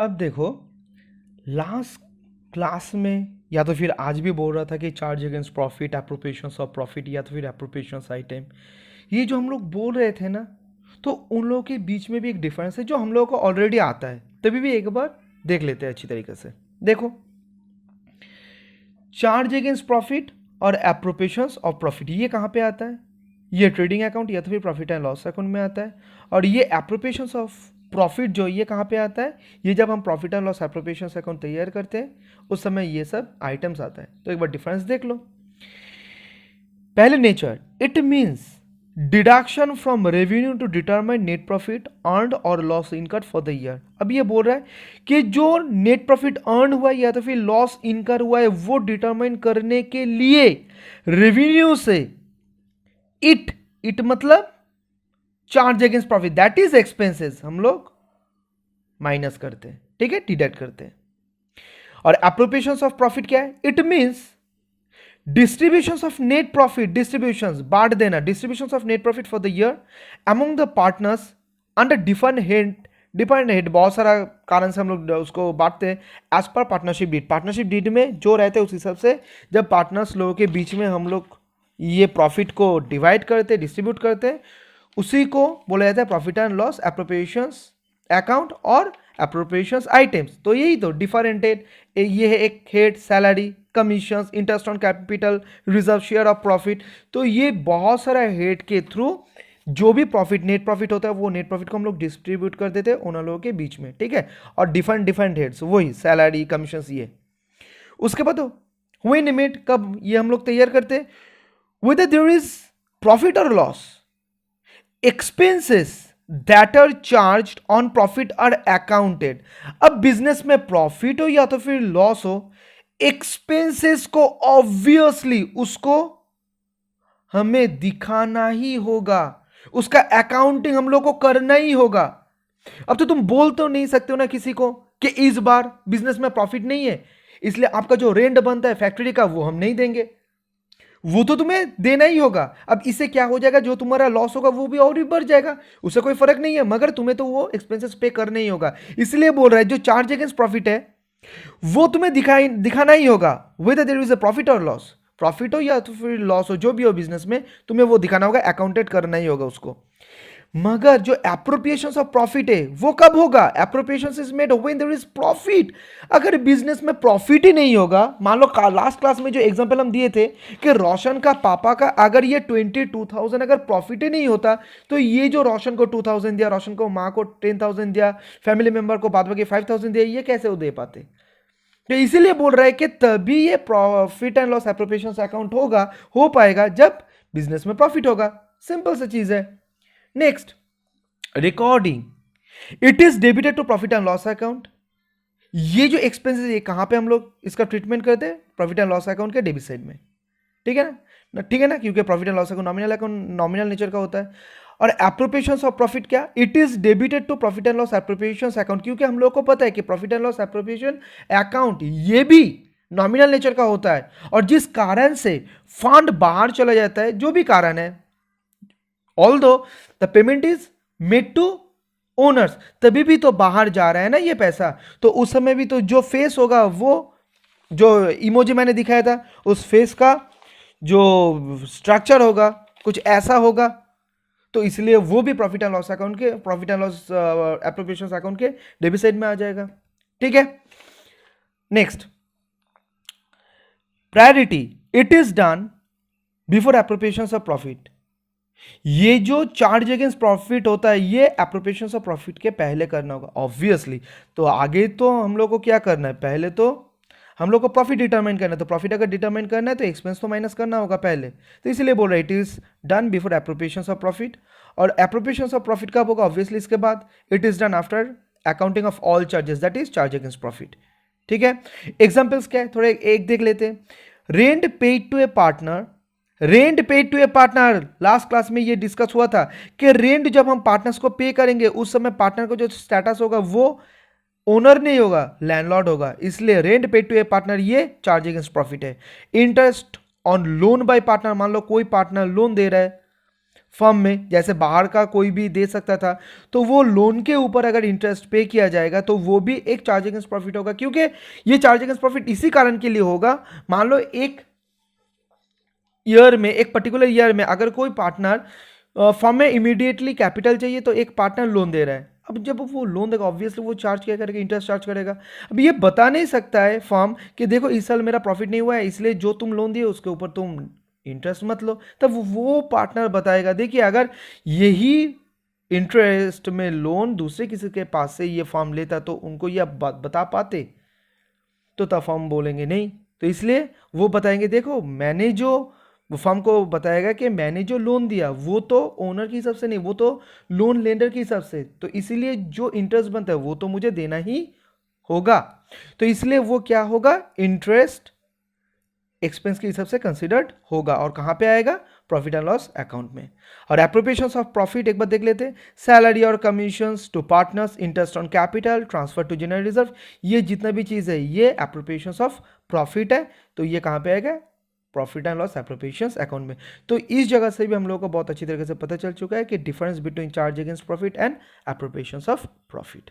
अब देखो, last class में या तो फिर आज भी बोल रहा था कि charge against profit, appropriations of profit या तो फिर एप्रोप्रिएशंस आइटम, ये जो हम लोग बोल रहे थे ना, तो उन लोगों के बीच में भी एक डिफरेंस है जो हम लोगों को ऑलरेडी आता है, तभी भी एक बार देख लेते हैं अच्छी तरीके से। देखो, चार्ज अगेंस्ट प्रॉफिट और एप्रोप्रिएशंस ऑफ प्रॉफिट ये कहाँ पे आता है? ये ट्रेडिंग अकाउंट या तो फिर प्रॉफिट एंड लॉस अकाउंट में आता है। और ये एप्रोप्रिएशंस ऑफ प्रॉफिट जो ये कहाँ पे आता है? ये जब हम profit and loss appropriations account तैयार करते हैं उस समय ये सब आइटम्स आता है। तो एक बार डिफरेंस देख लो। पहले nature, it means deduction from revenue to determine net profit earned और loss incurred for the year. अब ये बोल रहा है कि जो नेट प्रॉफिट अर्न हुआ है या तो फिर लॉस इनकर हुआ है वो डिटरमाइन करने के लिए रेवेन्यू से इट मतलब charge against profit that is expenses हम लोग माइनस करते हैं, ठीक है, डिडक्ट करते हैं। और एप्रोप्रिएशंस ऑफ प्रॉफिट क्या है? It means distributions of net profit, distributions बांट देना, distributions of net profit for the year among the partners under different head. बहुत सारा कारण से हम लोग उसको बांटते हैं as per partnership deed. Partnership deed में जो रहते हैं उस हिसाब से जब पार्टनर्स लोगों के बीच में हम लोग ये प्रॉफिट को डिवाइड करते, डिस्ट्रीब्यूट करते, उसी को बोला जाता है profit and loss appropriations account और एप्रोप्रिएशंस आइटम्स। तो यही तो डिफरेंट हेड, ये है एक head, salary, commissions, interest on capital, reserve, share of profit. तो ये बहुत सारा हेड के थ्रू जो भी प्रॉफिट, नेट प्रॉफिट होता है वो नेट प्रॉफिट को हम लोग डिस्ट्रीब्यूट कर देते हैं उन लोगों के बीच में, ठीक है। और डिफरेंट हेड्स वही सैलरी, कमीशंस, ये। उसके बाद व्हेन लिमिट, कब ये हम लोग तैयार करते हैं? whether there is profit or loss, expenses that are charged on profit are accounted। अब बिजनेस में प्रॉफिट हो या तो फिर लॉस हो, एक्सपेंसेस को ऑब्वियसली उसको हमें दिखाना ही होगा, उसका अकाउंटिंग हम लोग को करना ही होगा। अब तो तुम बोल तो नहीं सकते हो ना किसी को कि इस बार बिजनेस में प्रॉफिट नहीं है इसलिए आपका जो रेंट बनता है फैक्ट्री का वो हम नहीं देंगे, वो तो तुम्हें देना ही होगा। अब इससे क्या हो जाएगा, जो तुम्हारा लॉस होगा वो भी और भी बढ़ जाएगा, उससे कोई फर्क नहीं है, मगर तुम्हें तो वो एक्सपेंसेस पे करना ही होगा। इसलिए बोल रहा है जो चार्ज अगेंस्ट प्रॉफिट है वो तुम्हें दिखाना ही होगा, whether there is a profit और लॉस, प्रॉफिट हो या तो फिर लॉस हो, जो भी हो बिजनेस में तुम्हें वो दिखाना होगा, अकाउंटेड करना ही होगा उसको। मगर जो एप्रोप्रिएशंस ऑफ प्रॉफिट है वो कब होगा? Appropriations is made when there is profit. अगर बिजनेस में प्रॉफिट ही नहीं होगा, मान लो लास्ट क्लास में जो एग्जांपल हम दिए थे कि रोशन का पापा का अगर ये 22,000 अगर प्रॉफिट ही नहीं होता तो ये जो रोशन को 2,000 दिया, रोशन को माँ को 10,000 दिया, फैमिली मेंबर को बाद बाकी 5,000 दिया, ये कैसे वो दे पाते? तो इसीलिए बोल रहा है कि तभी ये profit and loss appropriations account होगा, हो पाएगा जब बिजनेस में प्रॉफिट होगा। सिंपल सी चीज है। Next, recording, it is debited to profit and loss account. ये जो एक्सपेंसेस है कहां पे हम लोग इसका ट्रीटमेंट करते हैं? प्रॉफिट एंड लॉस अकाउंट के डेबिट साइड में, ठीक है ना, ठीक है ना, क्योंकि profit and loss account nominal nature का होता है। और एप्रोप्रिएशंस ऑफ प्रॉफिट क्या? It is debited to profit and loss appropriations account, क्योंकि हम लोग को पता है कि profit and loss appropriation account ये भी नॉमिनल नेचर का होता है। और जिस कारण से फंड बाहर चला जाता है, जो भी कारण है, although the payment is made to owners, तभी भी तो बाहर जा रहा है ना ये पैसा। तो उस समय भी तो जो फेस होगा, वो जो इमोजी मैंने दिखाया था उस फेस का जो स्ट्रक्चर होगा कुछ ऐसा होगा, तो इसलिए वो भी प्रॉफिट एंड लॉस अकाउंट के, profit and loss appropriations account के डेबिट साइड में आ जाएगा, ठीक है। Next, priority, it is done before appropriations of profit. ये जो चार्ज अगेंस्ट प्रॉफिट होता है ये एप्रोप्रिएशंस ऑफ प्रॉफिट के पहले करना होगा ऑब्वियसली। तो आगे तो हम लोग को क्या करना है, पहले तो हम लोग को प्रॉफिट डिटरमाइन करना है। तो प्रॉफिट अगर डिटरमाइन करना है तो एक्सपेंस तो माइनस करना होगा पहले, तो इसलिए बोल रहा है it is done before appropriations of profit. और एप्रोप्रिएशंस ऑफ प्रॉफिट कब होगा? ऑब्वियसली इसके बाद। It is done after accounting of all charges, that is charge against profit, ठीक है। एग्जाम्पल्स क्या है, थोड़े एक देख लेते हैं। Rent paid to a partner, rent paid to a partner, last class में ये डिस्कस हुआ था कि रेंट जब हम पार्टनर्स को पे करेंगे उस समय पार्टनर को जो स्टेटस होगा वो ओनर नहीं होगा, लैंडलॉर्ड होगा, इसलिए rent paid to a partner ये चार्ज अगेंस्ट प्रॉफिट है। Interest on loan by partner, मान लो कोई पार्टनर लोन दे रहा है फर्म में, जैसे बाहर का कोई भी दे सकता था, तो वो लोन के ऊपर अगर इंटरेस्ट पे किया जाएगा तो वो भी एक चार्ज अगेंस्ट प्रॉफिट होगा, क्योंकि ये चार्ज अगेंस्ट प्रॉफिट इसी कारण के लिए होगा, मान लो एक ईयर में, एक पर्टिकुलर ईयर में अगर कोई पार्टनर फर्म में इमीडिएटली कैपिटल चाहिए तो एक पार्टनर लोन दे रहा है, अब जब वो लोन देगा ऑब्वियसली वो चार्ज क्या करेगा, इंटरेस्ट चार्ज करेगा। अब ये बता नहीं सकता है फर्म कि देखो इस साल मेरा प्रॉफिट नहीं हुआ है इसलिए जो तुम लोन दिए उसके ऊपर तुम इंटरेस्ट मत लो, तब वो पार्टनर बताएगा। देखिए अगर यही इंटरेस्ट में लोन दूसरे किसी के पास से ये फर्म लेता तो उनको ये बात बता पाते, तो तब फर्म बोलेंगे नहीं, तो इसलिए वो बताएंगे देखो मैंने जो, वो फर्म को बताएगा कि मैंने जो लोन दिया वो तो ओनर के हिसाब से नहीं, वो तो लोन लेंडर के हिसाब से, तो इसीलिए जो इंटरेस्ट बनता है वो तो मुझे देना ही होगा, तो इसलिए वो क्या होगा, इंटरेस्ट एक्सपेंस के हिसाब से कंसिडर्ड होगा और कहां पे आएगा, प्रॉफिट एंड लॉस अकाउंट में। और एप्रोप्रिएशंस ऑफ प्रॉफिट एक बार देख लेते हैं, सैलरी और commissions to partners, interest on capital, transfer to general reserve, ये जितना भी चीज है ये एप्रोप्रिएशंस ऑफ प्रॉफिट है, तो ये कहां पे आएगा, profit and loss appropriations account में। तो इस जगह से भी हम लोगों को बहुत अच्छी तरीके से पता चल चुका है कि difference between charge against profit and appropriations of profit.